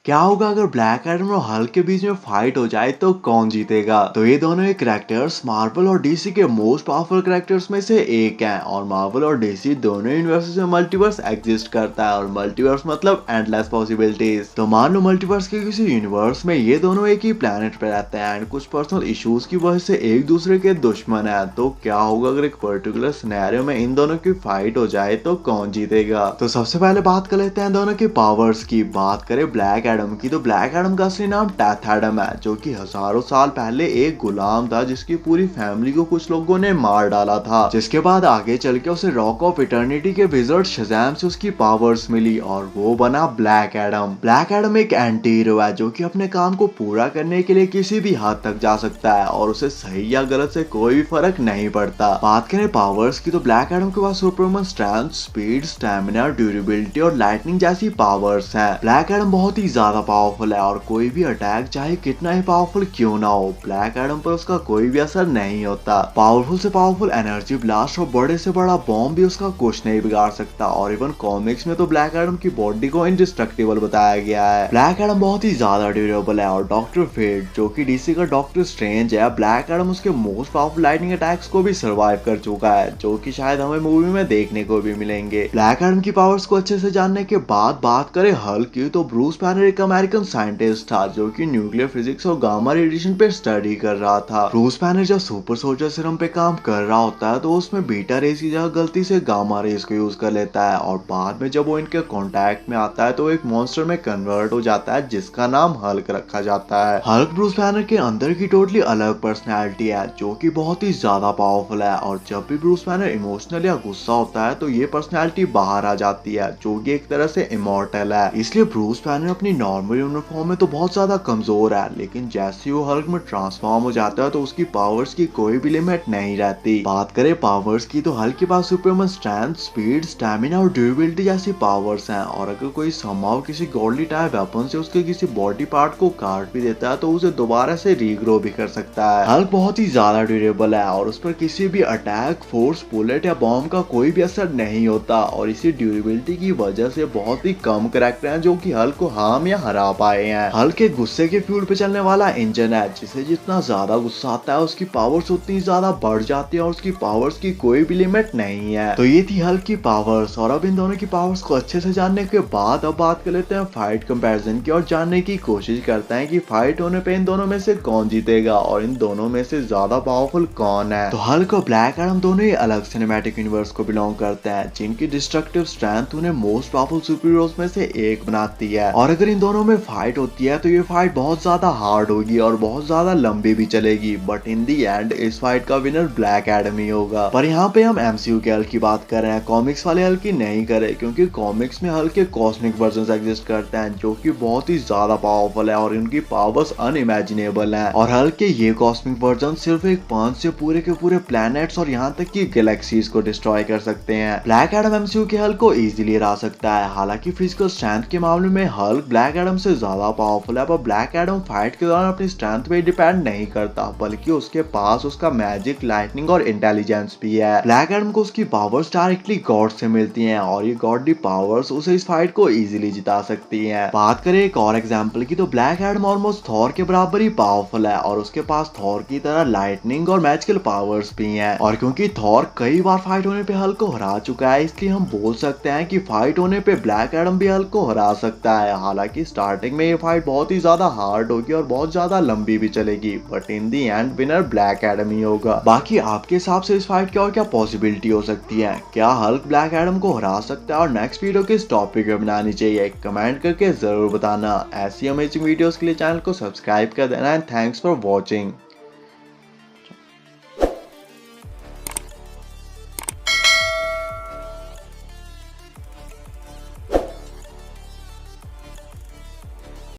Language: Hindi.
क्या होगा अगर ब्लैक एडम और हल्क के बीच में फाइट हो जाए तो कौन जीतेगा। तो ये दोनों ही कैरेक्टर्स मार्वल और डीसी के मोस्ट पावरफुल कैरेक्टर्स में से एक हैं और मार्वल और डीसी दोनों यूनिवर्सेस में मल्टीवर्स एग्जिस्ट करता है और मल्टीवर्स मतलब एंडलेस पॉसिबिलिटीज। तो मान लो मल्टीवर्स के किसी यूनिवर्स में ये दोनों एक ही प्लेनेट पे रहते हैं एंड कुछ पर्सनल इश्यूज की वजह से एक दूसरे के दुश्मन है। तो क्या होगा अगर एक पर्टिकुलर सिनेरियो में इन दोनों की फाइट हो जाए तो कौन जीतेगा। तो सबसे पहले बात कर लेते हैं दोनों के पावर्स की। बात करें ब्लैक एडम की तो ब्लैक एडम का असली नाम डेथ एडम है जो कि हजारों साल पहले एक गुलाम था जिसकी पूरी फैमिली को कुछ लोगों ने मार डाला था, जिसके बाद आगे चल के उसे रॉक ऑफ इटर्निटी के विज़र्ड शज़ैम से उसकी पावर्स मिली और वो बना ब्लैक एडम। ब्लैक एडम एक एंटी हीरो है जो कि अपने काम को पूरा करने के लिए किसी भी हद तक जा सकता है और उसे सही या गलत से कोई भी फर्क नहीं पड़ता। बात करें पावर्स की तो ब्लैक एडम के पास Superman strength, speed, stamina, durability और लाइटनिंग जैसी पावर्स हैं। ब्लैक एडम बहुत ही ज्यादा पावरफुल है और कोई भी अटैक चाहे कितना ही पावरफुल क्यों ना हो ब्लैक एडम पर उसका कोई भी असर नहीं होता। पावरफुल से पावरफुल एनर्जी ब्लास्ट और बड़े से बड़ा बॉम्ब भी उसका कुछ नहीं बिगाड़ सकता और इवन कॉमिक्स में तो ब्लैक एडम की बॉडी को इंडिस्ट्रक्टिबल बताया गया है। ब्लैक एडम बहुत ही ज्यादा ड्यूरेबल है और डॉक्टर फेट जो कि डीसी का डॉक्टर स्ट्रेंज है, ब्लैक एडम उसके मोस्ट पावरफुल लाइटनिंग अटैक्स को भी सर्वाइव कर चुका है जो कि शायद हमें मूवी में देखने को भी मिलेंगे। ब्लैक एडम की पावर्स को अच्छे से जानने के बाद बात करें हल्क की तो ब्रूस बैनर एक अमेरिकन साइंटिस्ट था जो कि न्यूक्लियर फिजिक्स और गामा रेडिएशन पे स्टडी कर रहा था। ब्रूस बैनर जब सुपर सोल्जर सीरम पे काम कर रहा होता है तो उसमें बीटा रेस की जगह गलती से गामा रेस को यूज कर लेता है और बाद में जब वो इनके कांटेक्ट में आता है तो एक मॉन्स्टर में कन्वर्ट हो जाता है जिसका नाम हल्क रखा जाता है। हल्क ब्रूस बैनर के अंदर की टोटली अलग पर्सनैलिटी है जो कि बहुत ही ज्यादा पावरफुल है और जब भी ब्रूस बैनर इमोशनल या गुस्सा होता है तो ये पर्सनैलिटी बाहर आ जाती है जो कि एक तरह से इमॉर्टल है। इसलिए ब्रूस बैनर अपनी नॉर्मल यूनिफॉर्म में तो बहुत ज्यादा कमजोर है लेकिन जैसे वो हल्क में ट्रांसफॉर्म हो जाता है तो उसकी पावर्स की कोई भी लिमिट नहीं रहती। बात करें पावर्स की तो हल्क के पास सुपरमैन स्ट्रेंथ, स्पीड, स्टैमिना और ड्यूरेबिलिटी जैसी पावर्स हैं और अगर कोई समहाउ किसी गॉडली टाइप वेपन से उसके किसी बॉडी पार्ट को काट भी देता है तो उसे दोबारा से रीग्रो भी कर सकता है। हल्क बहुत ही ज्यादा ड्यूरेबल है और उस पर किसी भी अटैक, फोर्स, बुलेट या बॉम्ब का कोई भी असर नहीं होता और इसी ड्यूरेबिलिटी की वजह से बहुत ही कम कैरेक्टर हैं जो कि हल्क को हार्म या हरा पाए हैं। हल्क के गुस्से के फ्यूल पे चलने वाला इंजन है जिसे जितना ज्यादा गुस्सा आता है उसकी पावर्स उतनी ज्यादा बढ़ जाती है और उसकी पावर्स की कोई भी लिमिट नहीं है। तो ये थी हल्क की पावर्स और अब इन दोनों की पावर्स को अच्छे से जानने के बाद अब बात कर लेते हैं फाइट कंपैरिजन की और जानने की कोशिश करते हैं कि फाइट होने पे इन दोनों में से कौन जीतेगा और इन दोनों में से ज्यादा पावरफुल कौन है। तो हल्क और ब्लैक एडम दोनों ही अलग सिनेमैटिक यूनिवर्स को बिलोंग करते हैं जिनकी डिस्ट्रक्टिव स्ट्रेंथ उन्हें मोस्ट पावरफुल सुपर हीरोज में से एक बनाती है और अगर इन दोनों में फाइट होती है तो ये फाइट बहुत ज्यादा हार्ड होगी और बहुत ज्यादा लंबी भी चलेगी बट इन दी एंड इस फाइट का विनर ब्लैक एडम ही होगा। पर यहाँ पे हम एमसीयू के हल्क की बात कर रहे हैं, कॉमिक्स वाले हल्क की नहीं करे क्योंकि कॉमिक्स में हल्क के कॉस्मिक वर्जन एग्जिस्ट करते हैं जो कि बहुत ही ज्यादा पावरफुल है और इनकी पावर्स अनइमेजिनेबल है और हल्क के ये कॉस्मिक वर्जन सिर्फ एक पंच से पूरे के पूरे प्लैनेट्स और यहाँ तक कि गैलेक्सीज को डिस्ट्रॉय कर सकते हैं। ब्लैक एडम एमसीयू के हल्क को इजीली हरा सकता है। हालांकि फिजिकल स्ट्रेंथ के मामले में हल्क ब्लैक एडम से ज्यादा पावरफुल है पर ब्लैक एडम फाइट के दौरान अपनी स्ट्रेंथ पे डिपेंड नहीं करता बल्कि उसके पास उसका मैजिक, लाइटनिंग और इंटेलिजेंस भी है। ब्लैक एडम को उसकी पावर्स डायरेक्टली गॉड से मिलती हैं और ये गॉडली पावर्स उसे इस फाइट को इजीली जिता सकती हैं। बात करें एक और एग्जांपल की तो ब्लैक एडम ऑलमोस्ट थॉर के बराबर ही पावरफुल है और उसके पास थॉर की तरह लाइटनिंग और मैजिकल पावर्स भी हैं और क्योंकि थॉर कई बार फाइट होने पे हल्क को हरा चुका है इसलिए हम बोल सकते हैं कि फाइट होने पे ब्लैक एडम भी हल्क को हरा सकता है। हालांकि स्टार्टिंग में ये फाइट बहुत ही ज्यादा हार्ड होगी और बहुत ज्यादा लंबी भी चलेगी but in the end winner Black Adam ही होगा। बाकी आपके हिसाब से इस फाइट की और क्या पॉसिबिलिटी हो सकती है, क्या हल्क ब्लैक एडम को हरा सकता है और नेक्स्ट वीडियो किस टॉपिक पे बनानी चाहिए कमेंट करके जरूर बताना। ऐसी अमेजिंग वीडियोस के लिए चैनल को सब्सक्राइब कर देना एंड थैंक्स फॉर वॉचिंग।